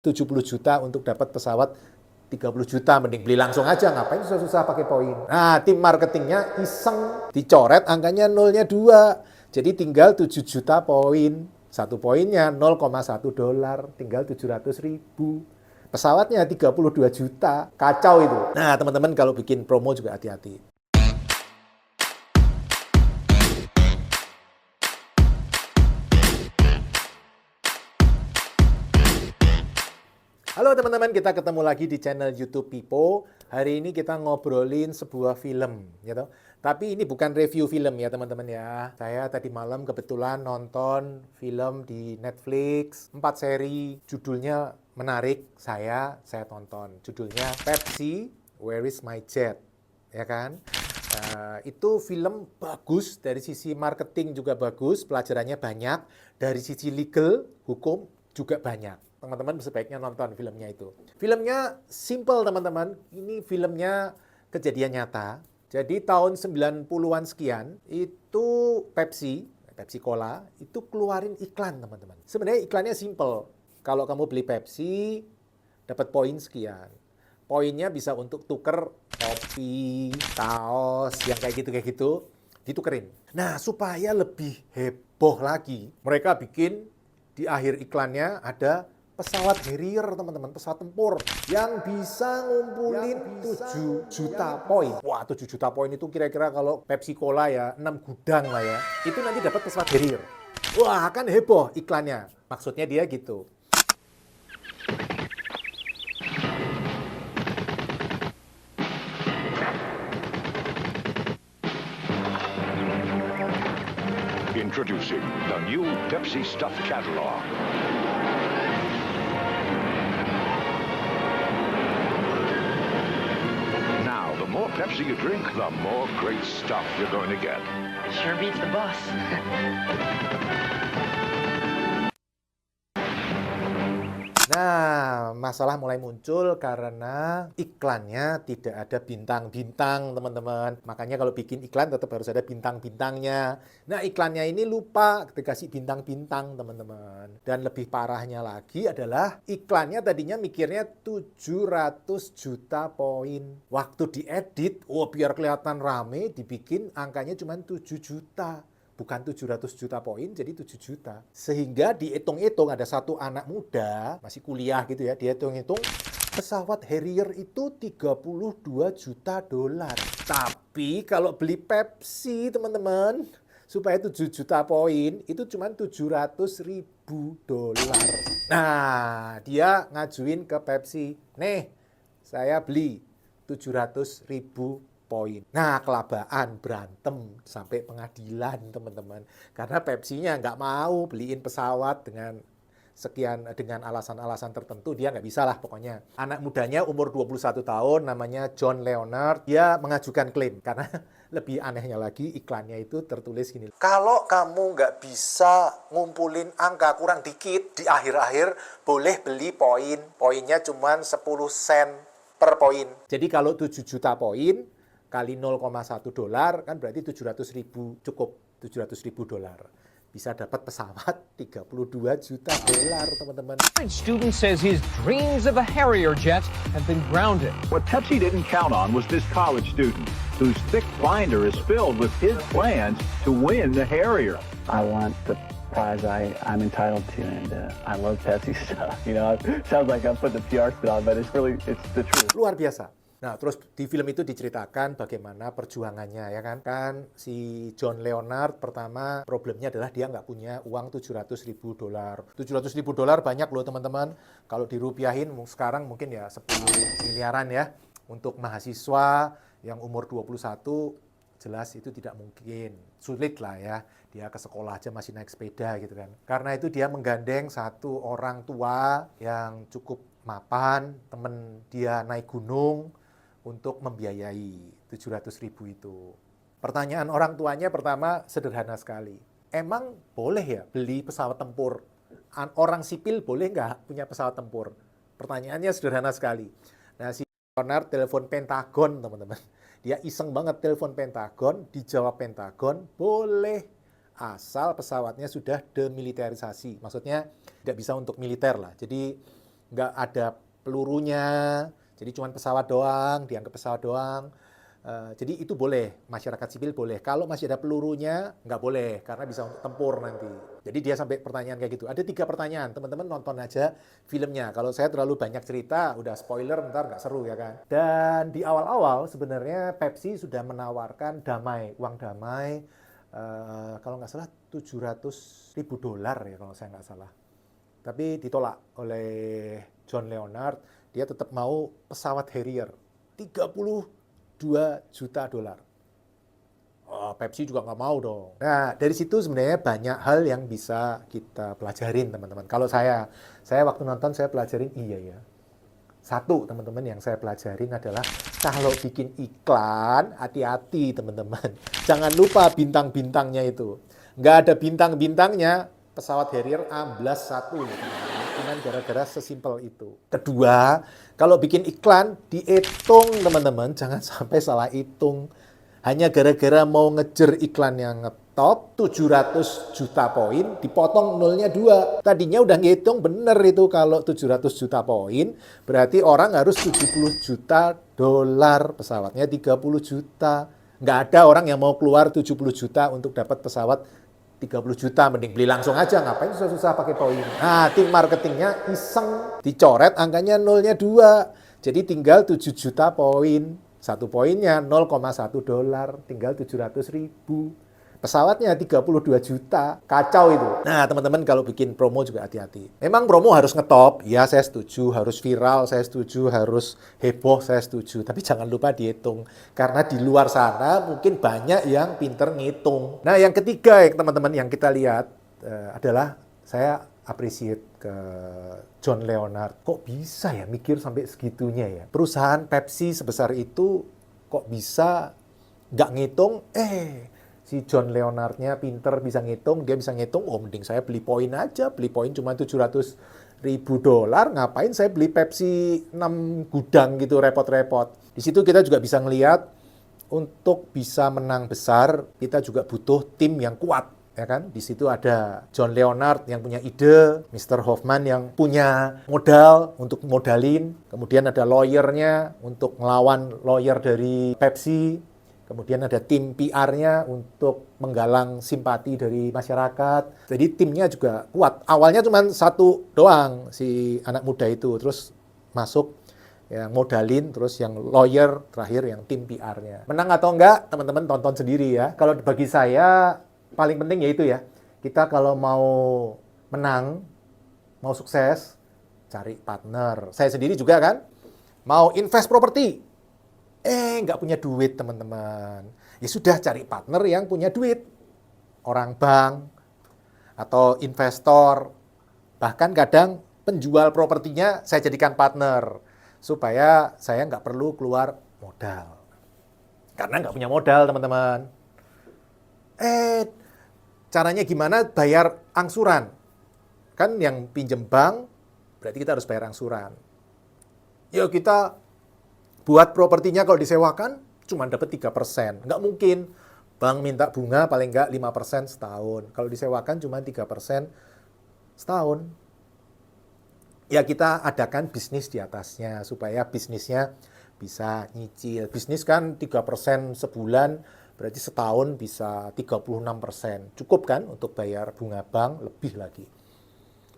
70 juta untuk dapat pesawat 30 juta, mending beli langsung aja, ngapain susah-susah pakai poin. Nah, tim marketingnya iseng, dicoret angkanya nolnya 2. Jadi tinggal 7 juta poin. Satu poinnya 0,1 dolar, tinggal 700 ribu. Pesawatnya 32 juta, kacau itu. Nah, teman-teman kalau bikin promo juga hati-hati. Halo teman-teman, kita ketemu lagi di channel YouTube Pipo. Hari ini kita ngobrolin sebuah film, gitu. Tapi ini bukan review film ya teman-teman ya. Saya tadi malam kebetulan nonton film di Netflix, 4 seri, judulnya menarik, saya tonton. Judulnya Pepsi, Where is My Jet, ya kan? Itu film bagus, dari sisi marketing juga bagus, pelajarannya banyak, dari sisi legal, hukum juga banyak. Teman-teman sebaiknya nonton filmnya itu. Filmnya simple teman-teman, ini filmnya kejadian nyata. Jadi tahun 90-an sekian, itu Pepsi Cola, itu keluarin iklan teman-teman. Sebenarnya iklannya simple. Kalau kamu beli Pepsi, dapat poin sekian. Poinnya bisa untuk tuker topi, kaos, yang kayak gitu, ditukerin. Nah, supaya lebih heboh lagi, mereka bikin di akhir iklannya ada pesawat Harrier, teman-teman, pesawat tempur yang bisa ngumpulin 7 juta poin. Wah, 7 juta poin itu kira-kira kalau Pepsi Cola ya 6 gudang lah ya. Itu nanti dapat pesawat Harrier. Wah, kan heboh iklannya. Maksudnya dia gitu. Introducing the new Pepsi Stuffed Catalog. Now, the more Pepsi you drink, the more great stuff you're going to get. Sure beats the bus. Nah, masalah mulai muncul karena iklannya tidak ada bintang-bintang, teman-teman. Makanya kalau bikin iklan tetap harus ada bintang-bintangnya. Nah, iklannya ini lupa dikasih bintang-bintang, teman-teman. Dan lebih parahnya lagi adalah iklannya tadinya mikirnya 700 juta poin. Waktu diedit, biar kelihatan rame, dibikin angkanya cuma 7 juta. Bukan 700 juta poin, jadi 7 juta. Sehingga dihitung-hitung ada satu anak muda, masih kuliah gitu ya, dia hitung-hitung pesawat Harrier itu 32 juta dolar. Tapi kalau beli Pepsi, teman-teman, supaya 7 juta poin, itu cuma 700 ribu dolar. Nah, dia ngajuin ke Pepsi, nih, saya beli 700 ribu poin. Nah, kelabaan, berantem sampai pengadilan, teman-teman. Karena Pepsi-nya nggak mau beliin pesawat dengan sekian, dengan alasan-alasan tertentu, dia nggak bisa lah pokoknya. Anak mudanya umur 21 tahun, namanya John Leonard, dia mengajukan klaim. Karena lebih anehnya lagi, iklannya itu tertulis gini. Kalau kamu nggak bisa ngumpulin angka kurang dikit, di akhir-akhir boleh beli poin. Poinnya cuma 10 sen per poin. Jadi kalau 7 juta poin, kali 0,1 dolar, kan berarti 700 ribu, cukup 700 ribu dolar. Bisa dapat pesawat 32 juta dolar, teman-teman. Student says his dreams of a Harrier jet have been grounded. What Pepsi didn't count on was this college student, whose thick binder is filled with his plans to win the Harrier. I want the prize I'm entitled to, and I love Pepsi stuff. You know, it sounds like I'm putting the PR spin on, but it's the truth. Luar biasa. Nah, terus di film itu diceritakan bagaimana perjuangannya, ya kan? Kan si John Leonard pertama problemnya adalah dia nggak punya uang 700 ribu dolar. 700 ribu dolar banyak loh, teman-teman. Kalau dirupiahin sekarang mungkin ya 10 miliaran ya. Untuk mahasiswa yang umur 21, jelas itu tidak mungkin. Sulit lah ya. Dia ke sekolah aja masih naik sepeda gitu kan. Karena itu dia menggandeng satu orang tua yang cukup mapan, temen dia naik gunung, untuk membiayai 700 ribu itu. Pertanyaan orang tuanya pertama sederhana sekali. Emang boleh ya beli pesawat tempur? Orang sipil boleh nggak punya pesawat tempur? Pertanyaannya sederhana sekali. Nah, si Leonard telepon Pentagon, teman-teman. Dia iseng banget telepon Pentagon, dijawab Pentagon, boleh. Asal pesawatnya sudah demilitarisasi. Maksudnya tidak bisa untuk militer lah. Jadi nggak ada pelurunya, jadi cuma pesawat doang, dianggap pesawat doang. Jadi itu boleh, masyarakat sipil boleh. Kalau masih ada pelurunya, nggak boleh, karena bisa untuk tempur nanti. Jadi dia sampai pertanyaan kayak gitu. Ada 3 pertanyaan, teman-teman nonton aja filmnya. Kalau saya terlalu banyak cerita, udah spoiler, ntar nggak seru ya kan. Dan di awal-awal sebenarnya Pepsi sudah menawarkan damai, uang damai, kalau nggak salah $700.000 ya kalau saya nggak salah. Tapi ditolak oleh John Leonard, dia tetap mau pesawat Harrier, $32 juta. Oh, Pepsi juga nggak mau dong. Nah, dari situ sebenarnya banyak hal yang bisa kita pelajarin, teman-teman. Kalau saya waktu nonton saya pelajarin, iya ya. Satu, teman-teman, yang saya pelajarin adalah kalau bikin iklan, hati-hati, teman-teman. Jangan lupa bintang-bintangnya itu. Nggak ada bintang-bintangnya, pesawat Harrier amblas satu. Cuman gara-gara sesimpel itu. Kedua, kalau bikin iklan, dihitung, teman-teman. Jangan sampai salah hitung. Hanya gara-gara mau ngejar iklan yang ngetop, 700 juta poin, dipotong nolnya 2. Tadinya udah ngitung bener itu kalau 700 juta poin, berarti orang harus $70 juta, pesawatnya 30 juta. Nggak ada orang yang mau keluar 70 juta untuk dapat pesawat 30 juta, mending beli langsung aja, ngapain susah-susah pakai poin. Nah, tim marketingnya iseng, dicoret angkanya nolnya 2. Jadi tinggal 7 juta poin. Satu poinnya $0,1, tinggal 700.000. Pesawatnya 32 juta, kacau itu. Nah, teman-teman kalau bikin promo juga hati-hati. Memang promo harus ngetop, ya saya setuju, harus viral, saya setuju, harus heboh, saya setuju. Tapi jangan lupa dihitung, karena di luar sana mungkin banyak yang pinter ngitung. Nah, yang ketiga teman-teman yang kita lihat adalah saya appreciate ke John Leonard. Kok bisa ya mikir sampai segitunya ya? Perusahaan Pepsi sebesar itu kok bisa nggak ngitung, si John Leonard-nya pinter bisa ngitung, dia bisa ngitung, oh mending saya beli poin aja, beli poin cuma $700.000, ngapain saya beli Pepsi 6 gudang gitu, repot-repot. Di situ kita juga bisa ngelihat, untuk bisa menang besar, kita juga butuh tim yang kuat, ya kan? Di situ ada John Leonard yang punya ide, Mr. Hoffman yang punya modal untuk modalin, kemudian ada lawyer-nya untuk ngelawan lawyer dari Pepsi, kemudian ada tim PR-nya untuk menggalang simpati dari masyarakat. Jadi timnya juga kuat. Awalnya cuma satu doang si anak muda itu. Terus masuk yang modalin, terus yang lawyer, terakhir yang tim PR-nya. Menang atau enggak, teman-teman tonton sendiri ya. Kalau bagi saya, paling penting yaitu ya, kita kalau mau menang, mau sukses, cari partner. Saya sendiri juga kan, mau invest properti, nggak punya duit teman-teman. Ya sudah, cari partner yang punya duit. Orang bank atau investor. Bahkan kadang penjual propertinya saya jadikan partner. Supaya saya nggak perlu keluar modal. Karena nggak punya modal teman-teman. Caranya gimana? Bayar angsuran. Kan yang pinjem bank, berarti kita harus bayar angsuran. Yuk kita buat propertinya kalau disewakan cuma dapat 3%. Nggak mungkin. Bank minta bunga paling nggak 5% setahun. Kalau disewakan cuma 3% setahun. Ya kita adakan bisnis di atasnya supaya bisnisnya bisa nyicil. Bisnis kan 3% sebulan, berarti setahun bisa 36%. Cukup kan untuk bayar bunga bank, lebih lagi.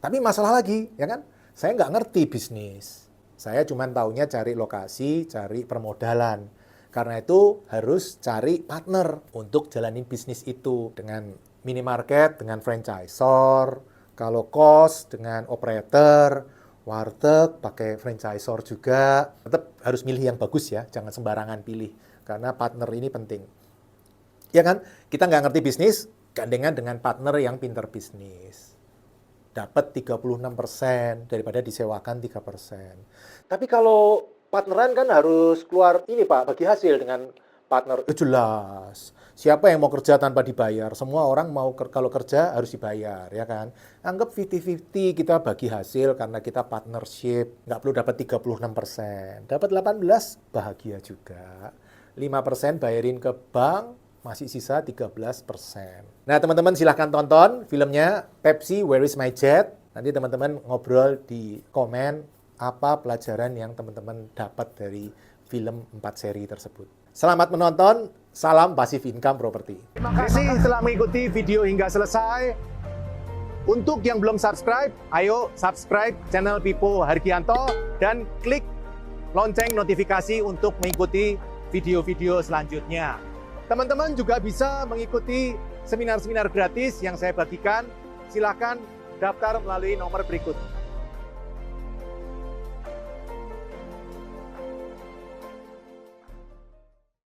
Tapi masalah lagi, ya kan? Saya nggak ngerti bisnis. Saya cuma taunya cari lokasi, cari permodalan. Karena itu harus cari partner untuk jalanin bisnis itu. Dengan minimarket, dengan franchisor, kalau kos dengan operator, warteg pakai franchisor juga. Tetap harus milih yang bagus ya, jangan sembarangan pilih. Karena partner ini penting. Ya kan, kita nggak ngerti bisnis, gandengan dengan partner yang pinter bisnis. Dapat 36% daripada disewakan 3%. Tapi kalau partneran kan harus keluar ini Pak, bagi hasil dengan partner. Jelas. Siapa yang mau kerja tanpa dibayar? Semua orang mau kalau kerja harus dibayar, ya kan? Anggap 50-50 kita bagi hasil karena kita partnership. Nggak perlu dapat 36%. Dapat 18, bahagia juga. 5% bayarin ke bank, masih sisa 13%. Nah, teman-teman silahkan tonton filmnya Pepsi, Where is My Jet? Nanti teman-teman ngobrol di komen apa pelajaran yang teman-teman dapat dari film 4 seri tersebut. Selamat menonton, salam Passive Income Property. Terima kasih telah mengikuti video hingga selesai. Untuk yang belum subscribe, ayo subscribe channel Pipo Hargianto dan klik lonceng notifikasi untuk mengikuti video-video selanjutnya. Teman-teman juga bisa mengikuti seminar-seminar gratis yang saya bagikan. Silakan daftar melalui nomor berikut.